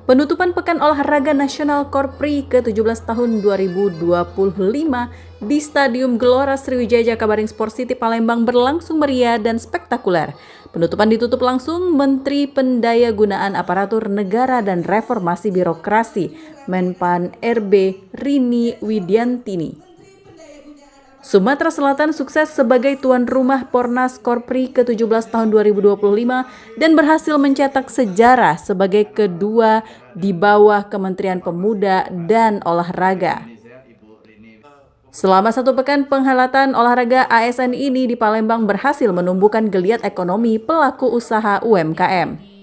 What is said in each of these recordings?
Penutupan Pekan Olahraga Nasional Korpri ke-17 tahun 2025 di Stadium Gelora Sriwijaya Jakabaring Sport City Palembang berlangsung meriah dan spektakuler. Penutupan ditutup langsung Menteri Pendayagunaan Aparatur Negara dan Reformasi Birokrasi Menpan RB Rini Widiantini. Sumatera Selatan sukses sebagai tuan rumah Pornas Korpri ke-17 tahun 2025 dan berhasil mencetak sejarah sebagai kedua di bawah Kementerian Pemuda dan Olahraga. Selama satu pekan penghelatan olahraga ASN ini di Palembang berhasil menumbuhkan geliat ekonomi pelaku usaha UMKM.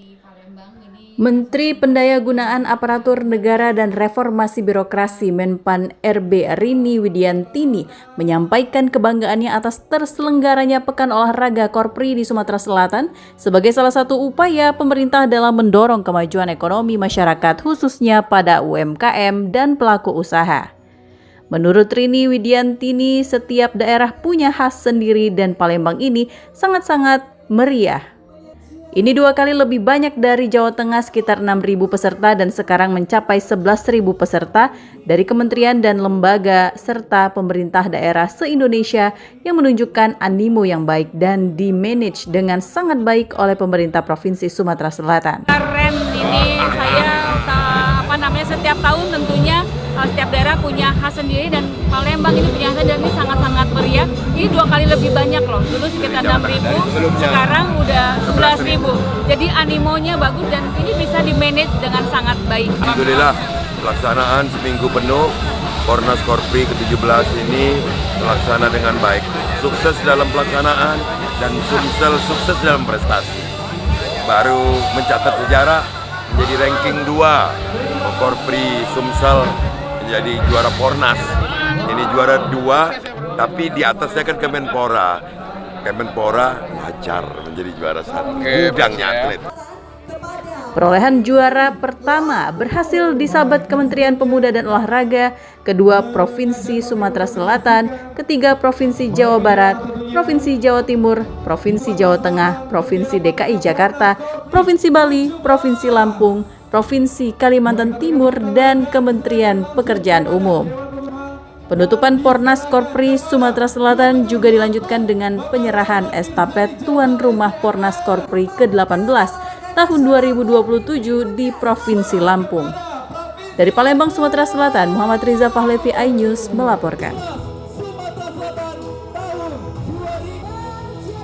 Menteri Pendayagunaan Aparatur Negara dan Reformasi Birokrasi Menpan RB Rini Widiantini menyampaikan kebanggaannya atas terselenggaranya Pekan Olahraga Korpri di Sumatera Selatan sebagai salah satu upaya pemerintah dalam mendorong kemajuan ekonomi masyarakat khususnya pada UMKM dan pelaku usaha. Menurut Rini Widiantini, setiap daerah punya khas sendiri dan Palembang ini sangat-sangat meriah. Ini 2 kali lebih banyak dari Jawa Tengah sekitar 6.000 peserta dan sekarang mencapai 11.000 peserta dari kementerian dan lembaga serta pemerintah daerah se-Indonesia yang menunjukkan animo yang baik dan dimanage dengan sangat baik oleh pemerintah Provinsi Sumatera Selatan. Keren ini setiap tahun tentunya setiap daerah punya khas sendiri dan Palembang ini punya khas dan ini sangat-sangat meriah. Ini 2 kali lebih banyak loh. Dulu sekitar 6.000, sekarang udah 11.000. Jadi animonya bagus dan ini bisa di-manage dengan sangat baik. Alhamdulillah pelaksanaan seminggu penuh Pornas Korpri ke-17 ini terlaksana dengan baik. Sukses dalam pelaksanaan dan Sumsel sukses dalam prestasi. Baru mencatat sejarah menjadi ranking 2. Korpri Sumsel menjadi juara Pornas. Ini juara 2, tapi di atasnya kan Kemenpora. Kemenpora wajar menjadi juara 1. Gudangnya atlet. Perolehan juara pertama berhasil disabat Kementerian Pemuda dan Olahraga, kedua Provinsi Sumatera Selatan, ketiga Provinsi Jawa Barat, Provinsi Jawa Timur, Provinsi Jawa Tengah, Provinsi DKI Jakarta, Provinsi Bali, Provinsi Lampung, Provinsi Kalimantan Timur, dan Kementerian Pekerjaan Umum. Penutupan Pornas Korpri Sumatera Selatan juga dilanjutkan dengan penyerahan estafet tuan rumah Pornas Korpri ke-18 tahun 2027 di Provinsi Lampung. Dari Palembang, Sumatera Selatan, Muhammad Riza Fahlevi, iNews melaporkan.